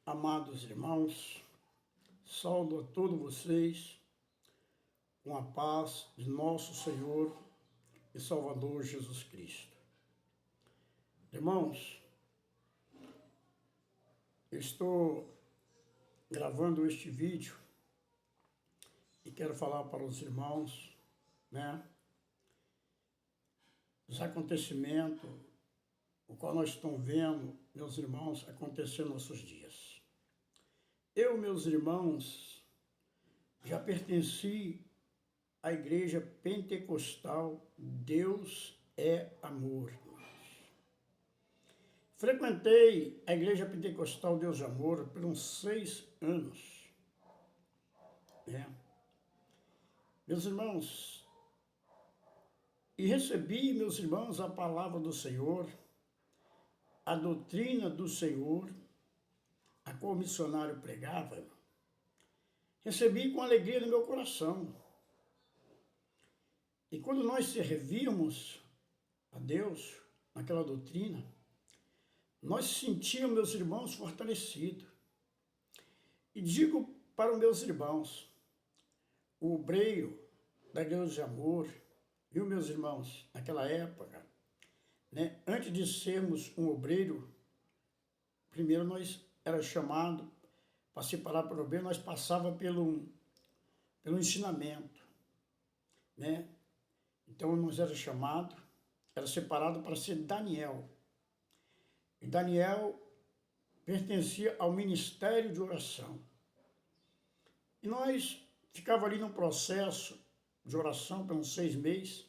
Amados irmãos, saúdo a todos vocês com a paz de nosso Senhor e Salvador Jesus Cristo. Irmãos, eu estou gravando este vídeo e quero falar para os irmãos, dos acontecimentos, o qual nós estamos vendo, meus irmãos, acontecer nos nossos dias. Eu, meus irmãos, já pertenci à igreja pentecostal Deus é Amor. Frequentei a igreja pentecostal Deus é Amor por uns 6 anos. Meus irmãos, e recebi, meus irmãos, a palavra do Senhor, a doutrina do Senhor, a qual o missionário pregava, recebi com alegria no meu coração. E quando nós servíamos a Deus naquela doutrina, nós sentíamos, meus irmãos, fortalecidos. E digo para os meus irmãos, o obreiro da Igreja de Amor, viu, meus irmãos, naquela época, antes de sermos um obreiro, primeiro nós era chamado para se parar para o obreiro, nós passava pelo ensinamento, Então nós era chamado, era separado para ser Daniel. E Daniel pertencia ao ministério de oração. E nós ficava ali no processo de oração por uns 6 meses,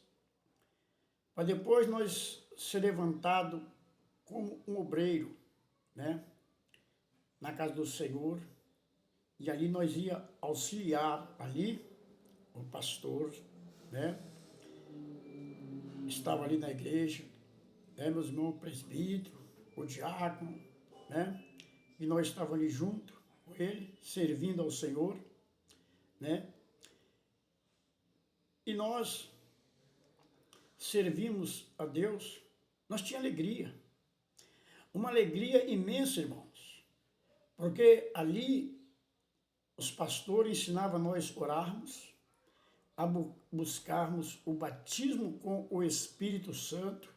para depois nós ser levantado como um obreiro, na casa do Senhor, e ali nós ia auxiliar ali o pastor, estava ali na igreja, meus irmãos, o presbítero, o diácono, e nós estávamos ali junto com ele, servindo ao Senhor, e nós servimos a Deus, nós tínhamos alegria, uma alegria imensa, irmãos, porque ali os pastores ensinavam a nós orarmos, a buscarmos o batismo com o Espírito Santo,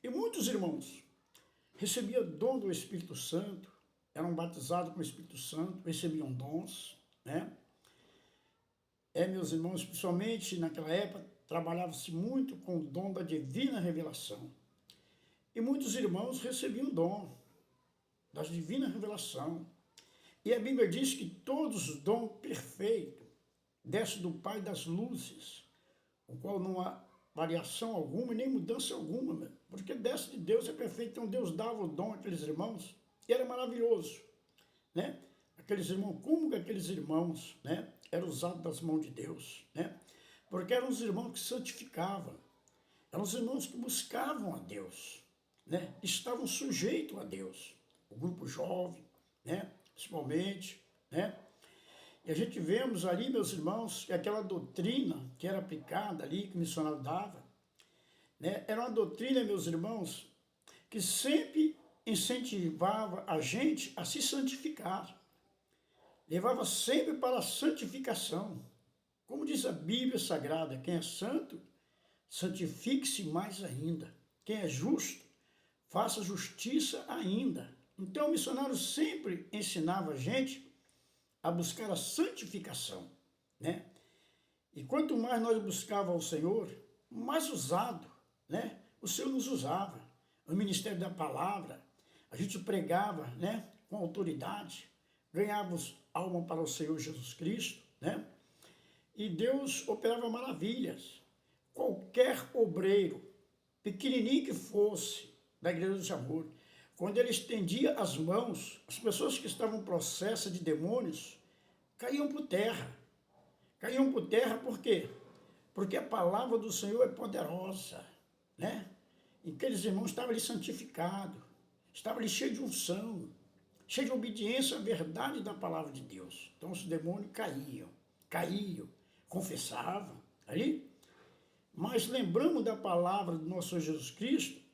e muitos irmãos recebiam dom do Espírito Santo, eram batizados com o Espírito Santo, recebiam dons, meus irmãos, principalmente naquela época, trabalhava-se muito com o dom da divina revelação. E muitos irmãos recebiam o dom da divina revelação. E a Bíblia diz que todos os dons perfeitos desce do Pai das luzes, o qual não há variação alguma e nem mudança alguma, porque desce de Deus, é perfeito. Então Deus dava o dom àqueles irmãos e era maravilhoso, Aqueles irmãos, como que aqueles irmãos, eram usados das mãos de Deus, Porque eram os irmãos que santificavam, eram os irmãos que buscavam a Deus, Estavam sujeitos a Deus, o grupo jovem, principalmente, E a gente vemos ali, meus irmãos, que aquela doutrina que era aplicada ali, que o missionário dava, era uma doutrina, meus irmãos, que sempre incentivava a gente a se santificar. Levava sempre para a santificação. Como diz a Bíblia Sagrada, quem é santo, santifique-se mais ainda. Quem é justo, faça justiça ainda. Então o missionário sempre ensinava a gente a buscar a santificação, E quanto mais nós buscávamos o Senhor, mais usado, o Senhor nos usava. O ministério da palavra, a gente pregava, com autoridade, ganhávamos alma para o Senhor Jesus Cristo, E Deus operava maravilhas. Qualquer obreiro, pequenininho que fosse, da Igreja de Amor, quando ele estendia as mãos, as pessoas que estavam em processo de demônios caíam por terra. Caíam por terra por quê? Porque a palavra do Senhor é poderosa, E aqueles irmãos estavam ali santificados, estavam ali cheios de unção, cheios de obediência à verdade da palavra de Deus. Então os demônios caíam, confessavam ali. Mas lembramos da palavra do nosso Senhor Jesus Cristo,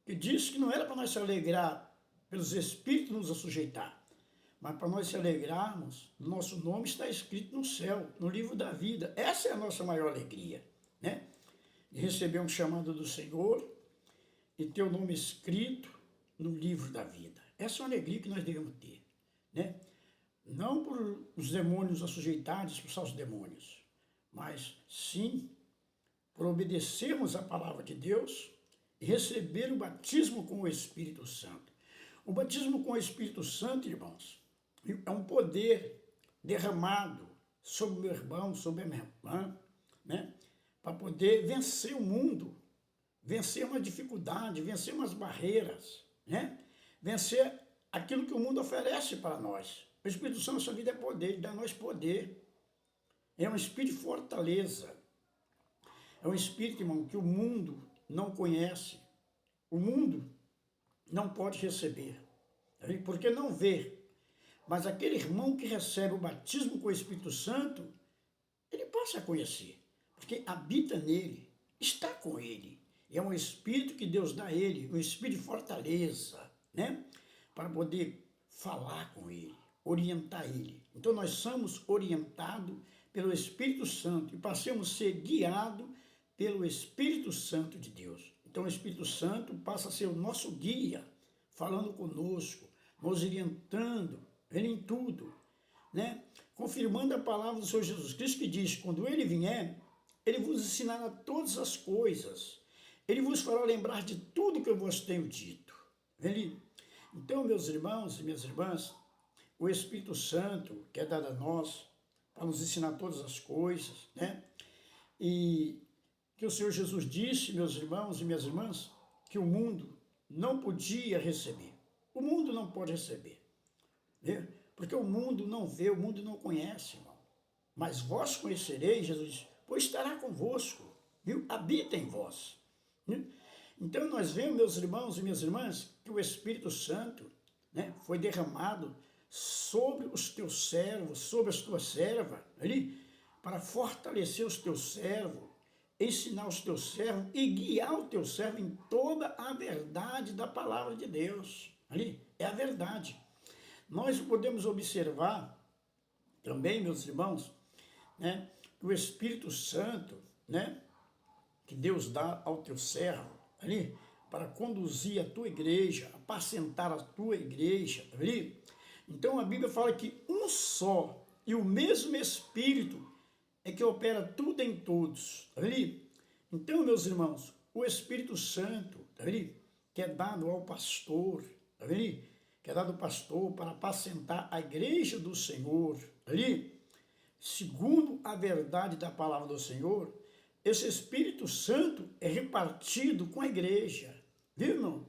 que disse que não era para nós se alegrar pelos espíritos nos assujeitar, mas para nós se alegrarmos, nosso nome está escrito no céu, no livro da vida. Essa é a nossa maior alegria, né? De receber um chamado do Senhor e ter o nome escrito no livro da vida. Essa é uma alegria que nós devemos ter, né? Não por os demônios assujeitarem, expulsar os demônios, mas sim por obedecermos a palavra de Deus e receber o batismo com o Espírito Santo. O batismo com o Espírito Santo, irmãos, é um poder derramado sobre o meu irmão, sobre a minha irmã, né? Para poder vencer o mundo, vencer uma dificuldade, vencer umas barreiras, né? Vencer aquilo que o mundo oferece para nós. O Espírito Santo na sua vida é poder, ele dá a nós poder. É um espírito de fortaleza. É um espírito, irmão, que o mundo não conhece. O mundo não pode receber, porque não vê. Mas aquele irmão que recebe o batismo com o Espírito Santo, ele passa a conhecer, porque habita nele, está com ele. É um espírito que Deus dá a ele, um espírito de fortaleza, né? Para poder falar com ele, orientar ele. Então nós somos orientados pelo Espírito Santo e passamos a ser guiados pelo Espírito Santo de Deus. Então o Espírito Santo passa a ser o nosso guia, falando conosco, nos orientando, ele em tudo, né? Confirmando a palavra do Senhor Jesus Cristo que diz, quando ele vier, ele vos ensinará todas as coisas, ele vos fará lembrar de tudo que eu vos tenho dito. Então, meus irmãos e minhas irmãs, o Espírito Santo que é dado a nós para nos ensinar todas as coisas, né? E que o Senhor Jesus disse, meus irmãos e minhas irmãs, que o mundo não podia receber. O mundo não pode receber, né? Porque o mundo não vê, o mundo não conhece, irmão. Mas vós conhecereis, Jesus diz, pois estará convosco, viu? Habita em vós. Né? Então nós vemos, meus irmãos e minhas irmãs, que o Espírito Santo, né, foi derramado sobre os teus servos, sobre as tuas servas, ali, para fortalecer os teus servos, ensinar os teus servos e guiar o teu servo em toda a verdade da palavra de Deus. Ali é a verdade. Nós podemos observar também, meus irmãos, né, que o Espírito Santo, né, que Deus dá ao teu servo, ali, para conduzir a tua igreja, apacentar a tua igreja, ali. Então a Bíblia fala que um só e o mesmo Espírito é que opera tudo em todos, ali. Então, meus irmãos, o Espírito Santo, ali, que é dado ao pastor, ali, que é dado ao pastor para apacentar a igreja do Senhor, ali, segundo a verdade da palavra do Senhor, esse Espírito Santo é repartido com a igreja, viu, irmão?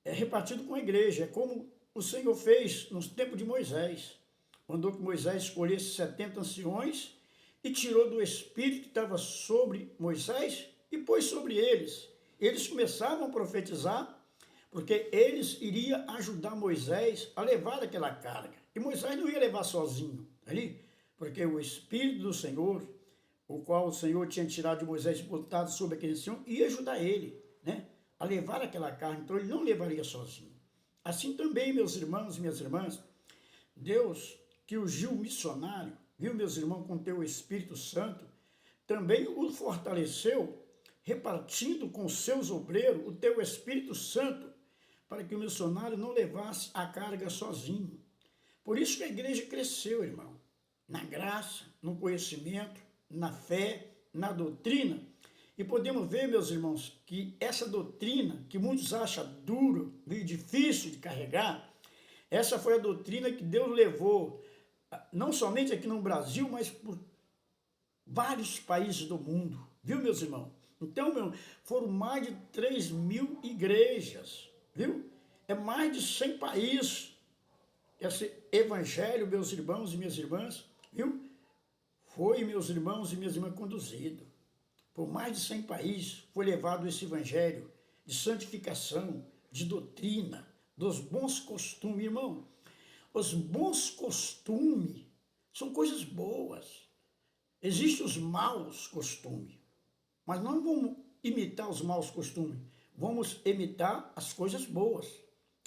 É repartido com a igreja, é como o Senhor fez no tempo de Moisés. Mandou que Moisés escolhesse 70 anciões e tirou do Espírito que estava sobre Moisés e pôs sobre eles. Eles começavam a profetizar, porque eles iriam ajudar Moisés a levar aquela carga. E Moisés não ia levar sozinho, ali, porque o Espírito do Senhor, o qual o Senhor tinha tirado de Moisés e botado sobre aquele Senhor, ia ajudar ele, né, a levar aquela carga. Então ele não levaria sozinho. Assim também, meus irmãos e minhas irmãs, Deus que ungiu o missionário, viu, meus irmãos, com teu Espírito Santo, também o fortaleceu, repartindo com seus obreiros o teu Espírito Santo, para que o missionário não levasse a carga sozinho. Por isso que a igreja cresceu, irmão, na graça, no conhecimento, na fé, na doutrina. E podemos ver, meus irmãos, que essa doutrina, que muitos acham duro, meio difícil de carregar, essa foi a doutrina que Deus levou, não somente aqui no Brasil, mas por vários países do mundo, viu, meus irmãos? Então, foram mais de 3.000 igrejas, viu? É mais de 100 países. Esse evangelho, meus irmãos e minhas irmãs, viu? Foi, meus irmãos e minhas irmãs, conduzido. Por mais de 100 países foi levado esse evangelho de santificação, de doutrina, dos bons costumes, irmão. Os bons costumes são coisas boas. Existem os maus costumes, mas não vamos imitar os maus costumes, vamos imitar as coisas boas,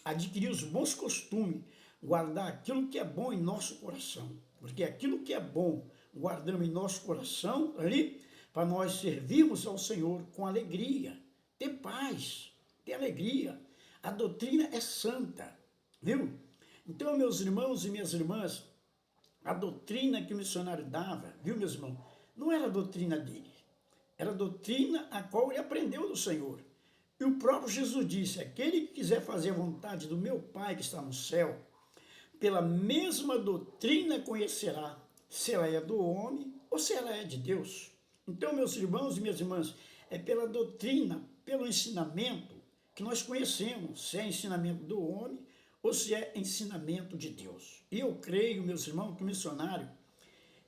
adquirir os bons costumes, guardar aquilo que é bom em nosso coração. Porque aquilo que é bom, guardamos em nosso coração ali, para nós servirmos ao Senhor com alegria, ter paz, ter alegria. A doutrina é santa, viu? Então, meus irmãos e minhas irmãs, a doutrina que o missionário dava, viu, meus irmãos, não era a doutrina dele, era a doutrina a qual ele aprendeu do Senhor. E o próprio Jesus disse, aquele que quiser fazer a vontade do meu Pai que está no céu, pela mesma doutrina conhecerá se ela é do homem ou se ela é de Deus. Então, meus irmãos e minhas irmãs, é pela doutrina, pelo ensinamento que nós conhecemos, se é ensinamento do homem ou se é ensinamento de Deus. E eu creio, meus irmãos, que o missionário,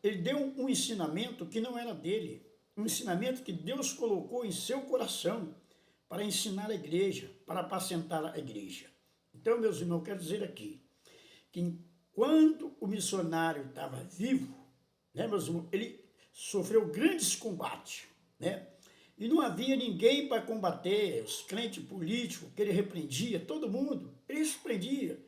ele deu um ensinamento que não era dele, um ensinamento que Deus colocou em seu coração para ensinar a igreja, para apacentar a igreja. Então, meus irmãos, eu quero dizer aqui, que enquanto o missionário estava vivo, né, meus irmãos, ele sofreu grandes combates, né? E não havia ninguém para combater os crentes políticos que ele repreendia, todo mundo, ele repreendia,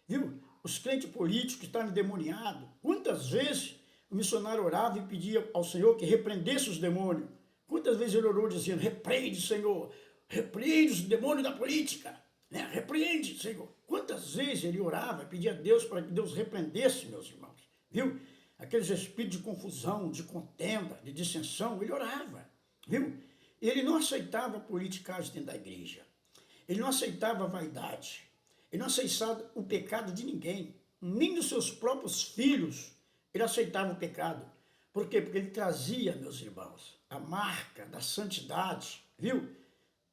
viu? Os crentes políticos que estavam endemoniados, quantas vezes o missionário orava e pedia ao Senhor que repreendesse os demônios? Quantas vezes ele orou dizendo, repreende, Senhor, repreende os demônios da política, né? Repreende, Senhor. Quantas vezes ele orava e pedia a Deus para que Deus repreendesse, meus irmãos, viu? Aqueles espíritos de confusão, de contenda, de dissensão, ele orava, viu? Ele não aceitava politicagem dentro da igreja. Ele não aceitava a vaidade. Ele não aceitava o pecado de ninguém. Nem dos seus próprios filhos ele aceitava o pecado. Por quê? Porque ele trazia, meus irmãos, a marca da santidade, viu?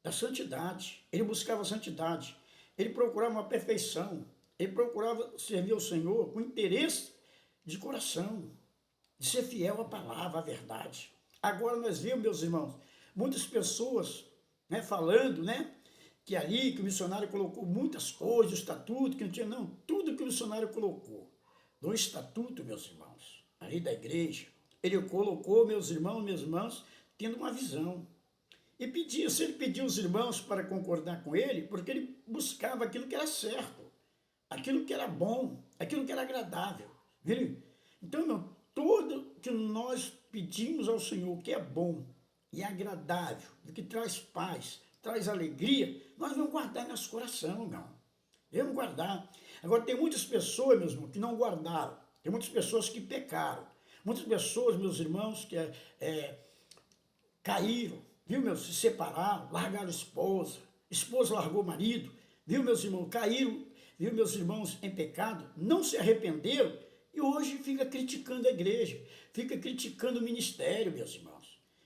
Da santidade. Ele buscava a santidade. Ele procurava uma perfeição. Ele procurava servir ao Senhor com interesse de coração, de ser fiel à palavra, à verdade. Agora nós vemos, meus irmãos, muitas pessoas, né, falando, né, que ali, que o missionário colocou muitas coisas, o estatuto, que não tinha, não, tudo que o missionário colocou. No estatuto, meus irmãos, ali da igreja, ele colocou, meus irmãos e minhas irmãs, tendo uma visão. E pedia, se ele pedia os irmãos para concordar com ele, porque ele buscava aquilo que era certo, aquilo que era bom, aquilo que era agradável, viu? Então, meu, tudo que nós pedimos ao Senhor que é bom e agradável, que traz paz, traz alegria, nós vamos guardar em nosso coração, não. Devemos guardar. Agora, tem muitas pessoas, meus irmãos, que não guardaram. Tem muitas pessoas que pecaram. Muitas pessoas, meus irmãos, que caíram, viu, meus, se separaram, largaram esposa largou o marido, viu, meus irmãos, caíram, viu, meus irmãos, em pecado, não se arrependeram e hoje fica criticando a igreja, fica criticando o ministério, meus irmãos.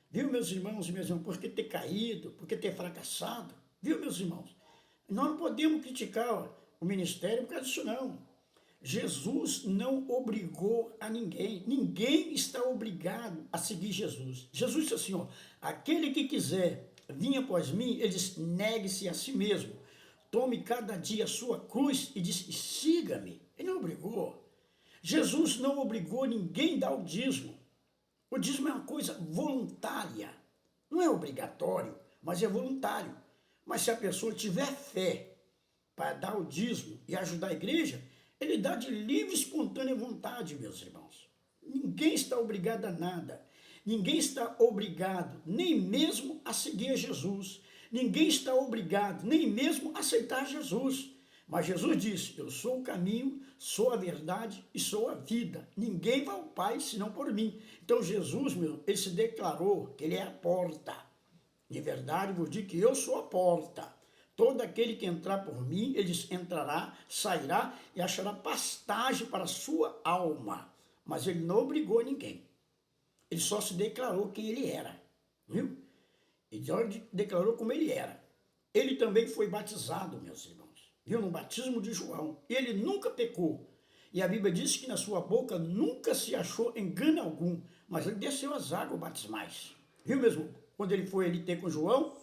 Viu, meus irmãos e minhas irmãs, por que ter caído, por que ter fracassado, viu, meus irmãos? Nós não podemos criticar o ministério por causa disso, não. Jesus não obrigou a ninguém. Ninguém está obrigado a seguir Jesus. Jesus disse assim, ó, aquele que quiser vir após mim, ele diz, negue-se a si mesmo. Tome cada dia a sua cruz e diz, siga-me. Ele não obrigou. Jesus não obrigou ninguém a dar o dízimo. O dízimo é uma coisa voluntária. Não é obrigatório, mas é voluntário. Mas se a pessoa tiver fé para dar o dízimo e ajudar a igreja, ele dá de livre e espontânea vontade, meus irmãos. Ninguém está obrigado a nada. Ninguém está obrigado nem mesmo a seguir a Jesus. Ninguém está obrigado nem mesmo a aceitar Jesus. Mas Jesus disse, eu sou o caminho, sou a verdade e sou a vida. Ninguém vai ao Pai senão por mim. Então Jesus, meu, ele se declarou que ele é a porta. De verdade, vos digo que eu sou a porta. Todo aquele que entrar por mim, ele entrará, sairá e achará pastagem para a sua alma. Mas ele não obrigou ninguém. Ele só se declarou quem ele era. Viu? Ele declarou como ele era. Ele também foi batizado, meus irmãos. Viu? No batismo de João. E ele nunca pecou. E a Bíblia diz que na sua boca nunca se achou engano algum. Mas ele desceu as águas batismais. Viu mesmo? Quando ele foi ali ter com João,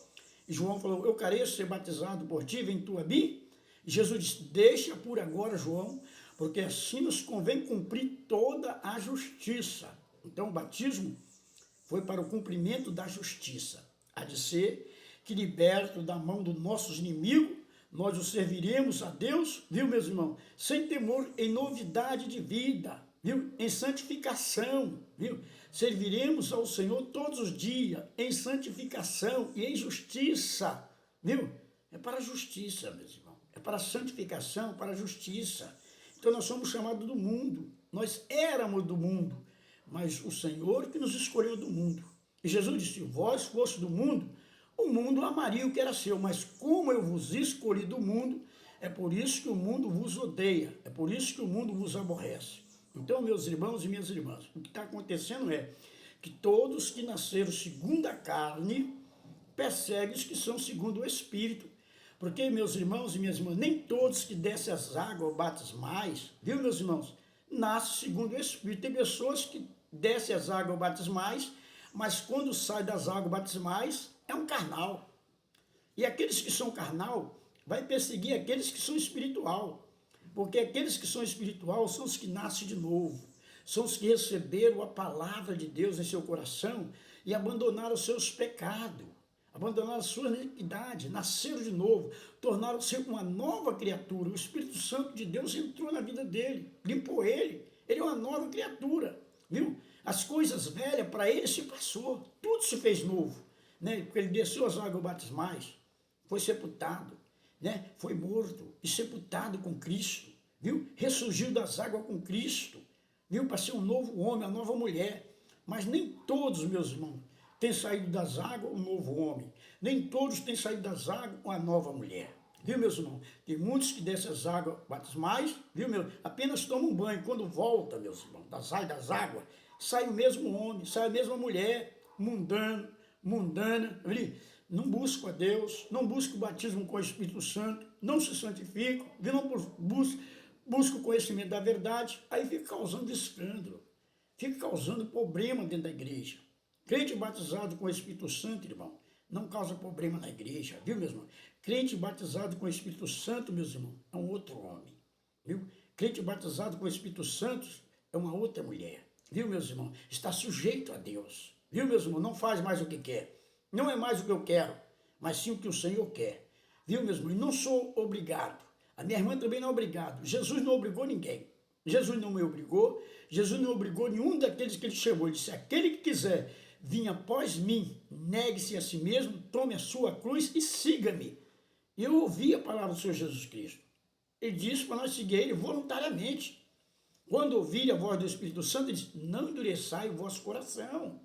e João falou, eu careço ser batizado por ti, vem tu a mim? E Jesus disse, deixa por agora, João, porque assim nos convém cumprir toda a justiça. Então o batismo foi para o cumprimento da justiça, a de ser que liberto da mão dos nossos inimigos, Nós o serviremos a Deus, viu, meus irmãos? Sem temor, em novidade de vida, viu? Em santificação, viu? Serviremos ao Senhor todos os dias, em santificação e em justiça, viu? É para a justiça, meus irmãos. É para a santificação, para a justiça. Então nós somos chamados do mundo. Nós éramos do mundo, mas o Senhor que nos escolheu do mundo. E Jesus disse, vós fosse do mundo, o mundo amaria o que era seu, mas como eu vos escolhi do mundo, é por isso que o mundo vos odeia, é por isso que o mundo vos aborrece. Então, meus irmãos e minhas irmãs, o que está acontecendo é que todos que nasceram segundo a carne, perseguem os que são segundo o Espírito. Porque, meus irmãos e minhas irmãs, nem todos que descem as águas batismais, viu, meus irmãos, nascem segundo o Espírito. Tem pessoas que descem as águas batismais, mas quando sai das águas batismais, é um carnal. E aqueles que são carnal, vai perseguir aqueles que são espiritual. Porque aqueles que são espiritual são os que nascem de novo. São os que receberam a palavra de Deus em seu coração e abandonaram os seus pecados. Abandonaram a sua iniquidade, nasceram de novo, tornaram-se uma nova criatura. O Espírito Santo de Deus entrou na vida dele, limpou ele. Ele é uma nova criatura, viu? As coisas velhas para ele se passou, tudo se fez novo, né? Porque ele desceu as águas batismais, foi sepultado, né? Foi morto e sepultado com Cristo, viu? Ressurgiu das águas com Cristo, viu? Para ser um novo homem, uma nova mulher. Mas nem todos, meus irmãos, têm saído das águas um novo homem. Nem todos têm saído das águas uma nova mulher. Viu, meus irmãos? Tem muitos que descem as águas batismais, viu, meu? Apenas tomam um banho. Quando volta, meus irmãos, sai das águas, sai o mesmo homem, sai a mesma mulher, mundana, viu? Não buscam a Deus, não buscam o batismo com o Espírito Santo, não se santificam, não buscam o conhecimento da verdade, aí fica causando escândalo, fica causando problema dentro da igreja. Crente batizado com o Espírito Santo, irmão, não causa problema na igreja, viu, meus irmãos? Crente batizado com o Espírito Santo, meus irmãos, é um outro homem, viu? Crente batizado com o Espírito Santo é uma outra mulher, viu, meus irmãos? Está sujeito a Deus, viu, meus irmãos? Não faz mais o que quer, não é mais o que eu quero, mas sim o que o Senhor quer, viu, meus irmãos? Não sou obrigado, a minha irmã também não é obrigado, Jesus não obrigou ninguém. Jesus não me obrigou, Jesus não obrigou nenhum daqueles que ele chamou. Ele disse, aquele que quiser vir após mim, negue-se a si mesmo, tome a sua cruz e siga-me. E eu ouvi a palavra do Senhor Jesus Cristo. Ele disse para nós seguir ele voluntariamente. Quando ouvir a voz do Espírito Santo, ele disse, não endureçai o vosso coração.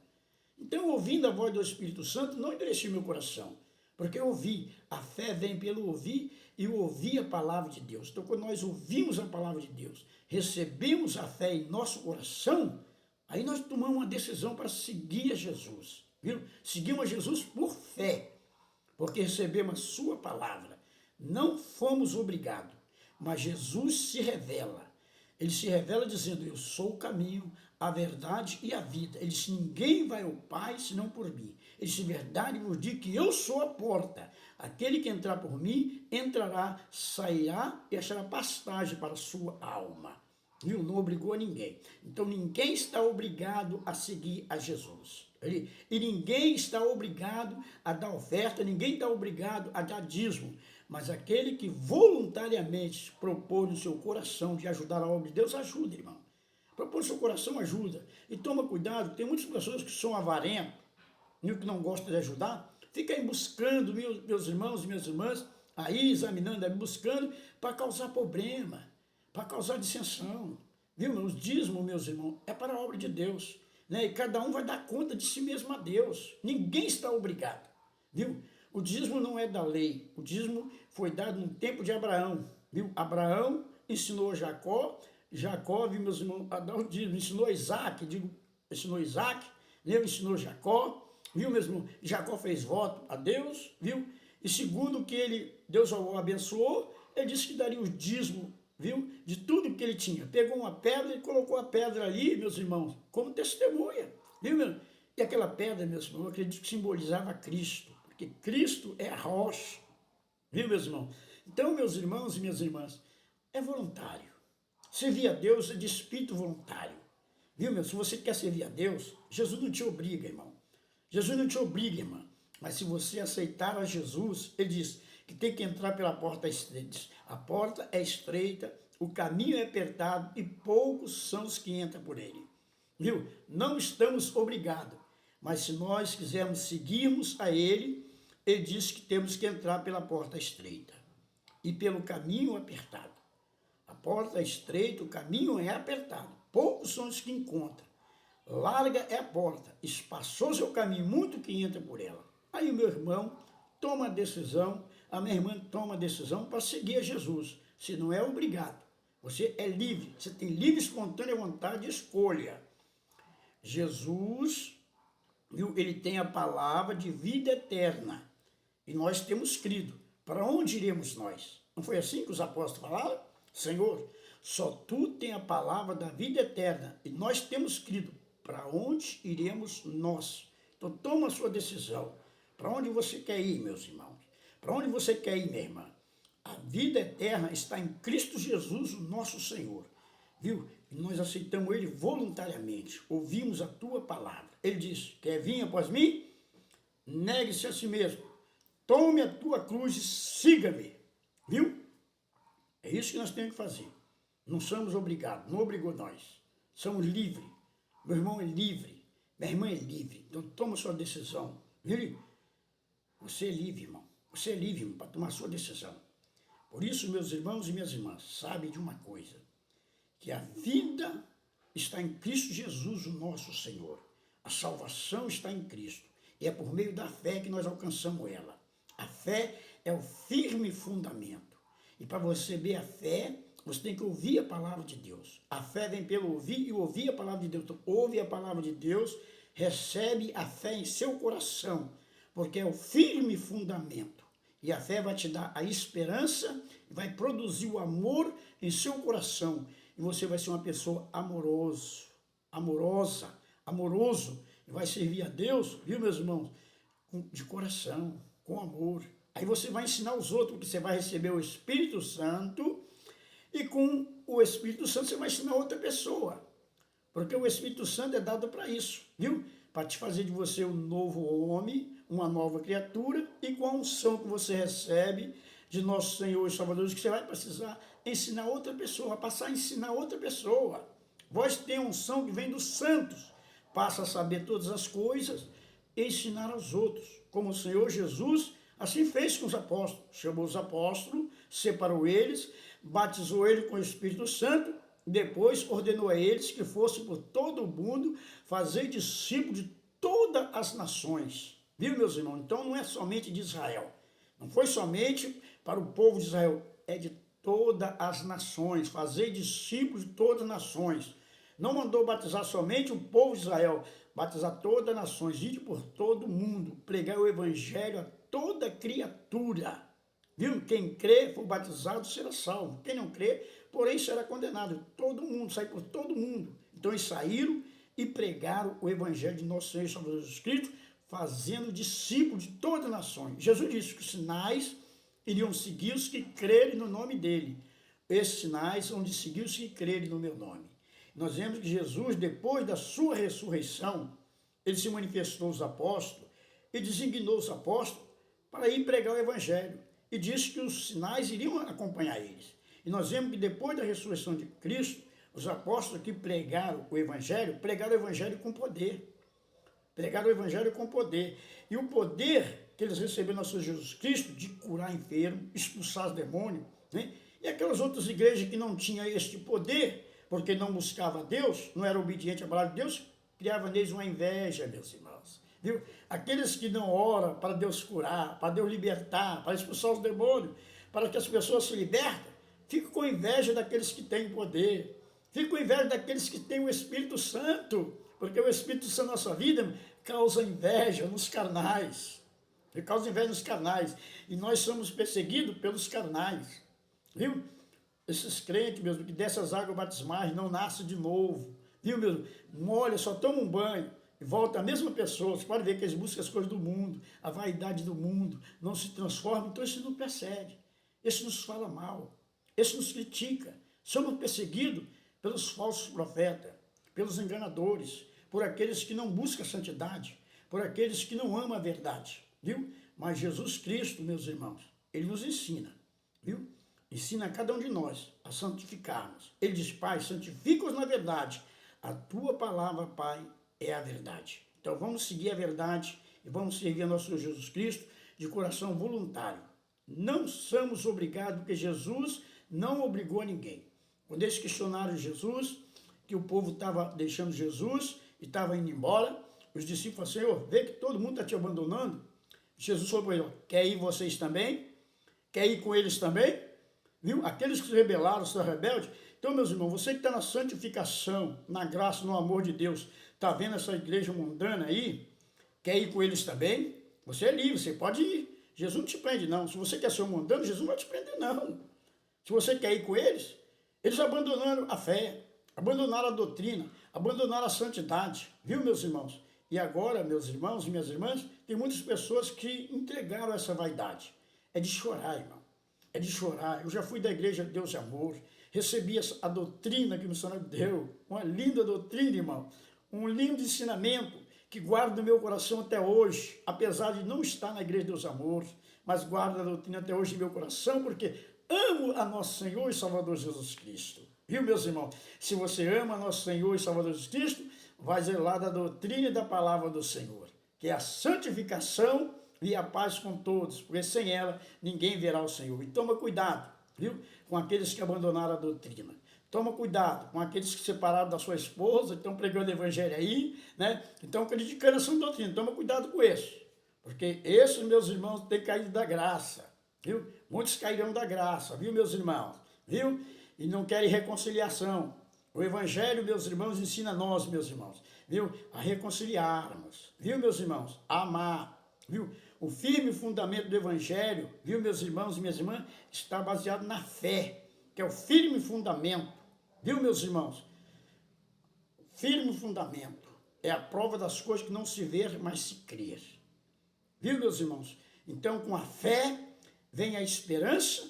Então, ouvindo a voz do Espírito Santo, não endureci meu coração. Porque eu ouvi, a fé vem pelo ouvir, e eu ouvi a palavra de Deus. Então, quando nós ouvimos a palavra de Deus, recebemos a fé em nosso coração, aí nós tomamos uma decisão para seguir a Jesus, viu? Seguimos a Jesus por fé, porque recebemos a sua palavra. Não fomos obrigados, mas Jesus se revela. Ele se revela dizendo, eu sou o caminho, a verdade e a vida. Ele disse, ninguém vai ao Pai senão por mim. Ele disse, verdade vos digo que eu sou a porta. Aquele que entrar por mim, entrará, sairá e achará pastagem para a sua alma. Viu? Não obrigou a ninguém. Então ninguém está obrigado a seguir a Jesus. E ninguém está obrigado a dar oferta, ninguém está obrigado a dar dízimo. Mas aquele que voluntariamente propõe no seu coração de ajudar a obra de Deus, ajuda, irmão. Propõe no seu coração, ajuda. E toma cuidado, tem muitas pessoas que são avarentas, que não gostam de ajudar, fica aí buscando, meus irmãos e minhas irmãs, aí examinando, aí buscando, para causar problema, para causar dissensão. Viu, os dízimos, meus irmãos, é para a obra de Deus, né? E cada um vai dar conta de si mesmo a Deus. Ninguém está obrigado, viu? O dízimo não é da lei, o dízimo foi dado no tempo de Abraão, viu? Abraão ensinou a Jacó, viu, meus irmãos, a dar o dízimo, ensinou a Isaac, ensinou Jacó, viu, meus irmãos? Jacó fez voto a Deus, viu? E segundo que Deus o abençoou, ele disse que daria o dízimo, viu? De tudo que ele tinha. Pegou uma pedra e colocou a pedra ali, meus irmãos, como testemunha, viu, meu? E aquela pedra, meus irmãos, eu acredito que simbolizava Cristo, porque Cristo é a rocha, viu, meus irmãos? Então, meus irmãos e minhas irmãs, é voluntário. Servir a Deus é de espírito voluntário, viu, meu? Se você quer servir a Deus, Jesus não te obriga, irmão. Jesus não te obriga, irmão. Mas se você aceitar a Jesus, ele diz que tem que entrar pela porta estreita. A porta é estreita, o caminho é apertado e poucos são os que entram por ele. Viu? Não estamos obrigados, mas se nós quisermos seguirmos a ele, ele diz que temos que entrar pela porta estreita e pelo caminho apertado. A porta é estreita, o caminho é apertado. Poucos são os que encontram. Larga é a porta, espaçoso é o caminho, muito que entra por ela. Aí o meu irmão toma a decisão, a minha irmã toma a decisão para seguir a Jesus. Se não é obrigado, você é livre, você tem livre, espontânea vontade de escolha. Jesus, viu, ele tem a palavra de vida eterna e nós temos crido. Para onde iremos nós? Não foi assim que os apóstolos falaram? Senhor, só tu tem a palavra da vida eterna e nós temos crido. Para onde iremos nós? Então toma a sua decisão. Para onde você quer ir, meus irmãos? Para onde você quer ir, minha irmã? A vida eterna está em Cristo Jesus, o nosso Senhor. Viu? E nós aceitamos Ele voluntariamente. Ouvimos a tua palavra. Ele diz, quer vir após mim? Negue-se a si mesmo. Tome a tua cruz e siga-me. Viu? É isso que nós temos que fazer. Não somos obrigados, não obrigou nós. Somos livres. Meu irmão é livre, minha irmã é livre. Então toma sua decisão. Viu? Você é livre, irmão. Você é livre, irmão, para tomar sua decisão. Por isso, meus irmãos e minhas irmãs, sabem de uma coisa, que a vida está em Cristo Jesus, o nosso Senhor. A salvação está em Cristo. E é por meio da fé que nós alcançamos ela. A fé é o firme fundamento. E para você ver a fé, você tem que ouvir a palavra de Deus. A fé vem pelo ouvir e ouvir a palavra de Deus. Então, ouve a palavra de Deus, recebe a fé em seu coração, porque é o firme fundamento. E a fé vai te dar a esperança, vai produzir o amor em seu coração. E você vai ser uma pessoa amoroso, e vai servir a Deus, viu, meus irmãos? De coração, com amor. Aí você vai ensinar os outros, porque você vai receber o Espírito Santo, e com o Espírito Santo você vai ensinar outra pessoa. Porque o Espírito Santo é dado para isso, viu? Para te fazer de você um novo homem, uma nova criatura, e com a unção que você recebe de nosso Senhor e Salvador, que você vai precisar ensinar outra pessoa, vai passar a ensinar outra pessoa. Vós tem a unção que vem dos santos, passa a saber todas as coisas e ensinar aos outros, como o Senhor Jesus assim fez com os apóstolos. Chamou os apóstolos, separou eles, batizou eles com o Espírito Santo, depois ordenou a eles que fossem por todo o mundo fazer discípulos de todas as nações. Viu, meus irmãos? Então não é somente de Israel. Não foi somente para o povo de Israel, é de todas as nações, fazer discípulos de todas as nações. Não mandou batizar somente o povo de Israel, batizar todas as nações, ir por todo o mundo, pregar o evangelho a toda criatura. Viu? Quem crê, for batizado, será salvo. Quem não crê, porém, será condenado. Todo mundo, sai por todo mundo. Então eles saíram e pregaram o evangelho de nosso Senhor e Salvador Jesus Cristo, fazendo discípulos de todas as nações. Jesus disse que os sinais iriam seguir os que crerem no nome dele. Esses sinais são de seguir os que crerem no meu nome. Nós vemos que Jesus, depois da sua ressurreição, ele se manifestou aos apóstolos e designou os apóstolos para ir pregar o evangelho. E disse que os sinais iriam acompanhar eles. E nós vemos que depois da ressurreição de Cristo, os apóstolos que pregaram o evangelho com poder. Pregaram o evangelho com poder. E o poder que eles receberam no Senhor Jesus Cristo de curar enfermos, expulsar os demônios, né? E aquelas outras igrejas que não tinham este poder, porque não buscava Deus, não era obediente à palavra de Deus, criava neles uma inveja, meus irmãos. Viu? Aqueles que não oram para Deus curar, para Deus libertar, para expulsar os demônios, para que as pessoas se libertem, ficam com inveja daqueles que têm poder, ficam com inveja daqueles que têm o Espírito Santo, porque o Espírito Santo na nossa vida causa inveja nos carnais. Ele causa inveja nos carnais. E nós somos perseguidos pelos carnais. Viu? Esses crentes, mesmo, que dessas águas batismais não nascem de novo. Viu, mesmo? Molha, só toma um banho e volta a mesma pessoa. Você pode ver que eles buscam as coisas do mundo, a vaidade do mundo, não se transformam. Então esse não persegue. Esse nos fala mal. Esse nos critica. Somos perseguidos pelos falsos profetas, pelos enganadores, por aqueles que não buscam a santidade, por aqueles que não amam a verdade. Viu? Mas Jesus Cristo, meus irmãos, Ele nos ensina, viu? Ensina a cada um de nós a santificarmos. Ele diz, Pai, santifica-os na verdade. A tua palavra, Pai, é a verdade. Então vamos seguir a verdade e vamos servir a nosso Senhor Jesus Cristo de coração voluntário. Não somos obrigados, porque Jesus não obrigou ninguém. Quando eles questionaram Jesus, que o povo estava deixando Jesus e estava indo embora, os discípulos falaram, Senhor, vê que todo mundo está te abandonando. Jesus falou para ele, quer ir vocês também? Quer ir com eles também? Viu? Aqueles que se rebelaram, são rebeldes. Então, meus irmãos, você que está na santificação, na graça, no amor de Deus, está vendo essa igreja mundana aí? Quer ir com eles também? Você é livre, você pode ir. Jesus não te prende, não. Se você quer ser um mundano, Jesus não vai te prender, não. Se você quer ir com eles, eles abandonaram a fé, abandonaram a doutrina, abandonaram a santidade. Viu, meus irmãos? E agora, meus irmãos e minhas irmãs, tem muitas pessoas que entregaram essa vaidade. É de chorar, irmão. É de chorar. Eu já fui da igreja Deus e Amor, recebi a doutrina que o missionário deu, uma linda doutrina, irmão, um lindo ensinamento que guardo no meu coração até hoje, apesar de não estar na igreja Deus e Amor, mas guardo a doutrina até hoje em meu coração, porque amo a nosso Senhor e Salvador Jesus Cristo. Viu, meus irmãos? Se você ama a nosso Senhor e Salvador Jesus Cristo, vai zelar da doutrina e da palavra do Senhor, que é a santificação e a paz com todos, porque sem ela ninguém verá o Senhor. E toma cuidado, viu, com aqueles que abandonaram a doutrina. Toma cuidado com aqueles que se separaram da sua esposa, estão pregando o evangelho aí, né? Estão criticando essa doutrina. Toma cuidado com isso, porque esses, meus irmãos, têm caído da graça, viu? Muitos cairão da graça, viu, meus irmãos? Viu? E não querem reconciliação. O evangelho, meus irmãos, ensina a nós, meus irmãos, viu? A reconciliarmos, viu, meus irmãos? A amar, viu? O firme fundamento do evangelho, viu, meus irmãos e minhas irmãs, está baseado na fé, que é o firme fundamento, viu, meus irmãos? Firme fundamento é a prova das coisas que não se vê, mas se crer. Viu, meus irmãos? Então, com a fé, vem a esperança,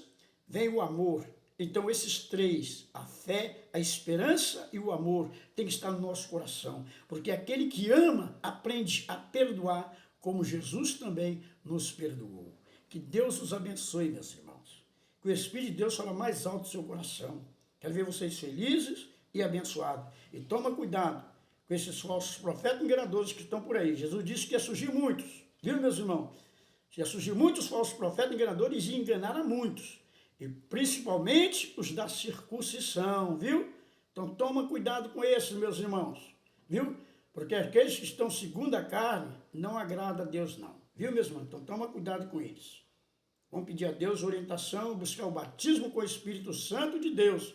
vem o amor. Então, esses três, a fé, a esperança e o amor, tem que estar no nosso coração. Porque aquele que ama, aprende a perdoar, como Jesus também nos perdoou. Que Deus os abençoe, meus irmãos. Que o Espírito de Deus fala mais alto do seu coração. Quero ver vocês felizes e abençoados. E toma cuidado com esses falsos profetas enganadores que estão por aí. Jesus disse que ia surgir muitos. Viu, meus irmãos? Ia surgir muitos falsos profetas enganadores e enganar a muitos. E principalmente os da circuncisão, viu? Então toma cuidado com esses, meus irmãos. Viu? Porque aqueles que estão segundo a carne não agrada a Deus, não. Viu, meus irmãos? Então toma cuidado com eles. Vamos pedir a Deus orientação, buscar o batismo com o Espírito Santo de Deus,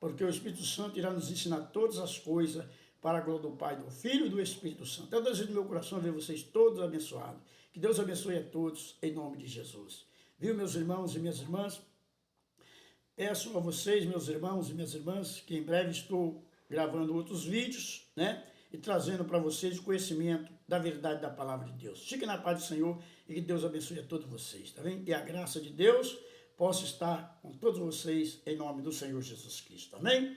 porque o Espírito Santo irá nos ensinar todas as coisas para a glória do Pai, do Filho e do Espírito Santo. Eu desejo do meu coração ver vocês todos abençoados. Que Deus abençoe a todos, em nome de Jesus. Viu, meus irmãos e minhas irmãs? Peço a vocês, meus irmãos e minhas irmãs, que em breve estou gravando outros vídeos, né? E trazendo para vocês o conhecimento da verdade da palavra de Deus. Fiquem na paz do Senhor e que Deus abençoe a todos vocês, tá bem? E a graça de Deus possa estar com todos vocês em nome do Senhor Jesus Cristo, amém?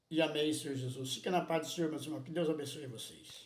E amém, Senhor Jesus. Fiquem na paz do Senhor, meus irmãos, que Deus abençoe vocês.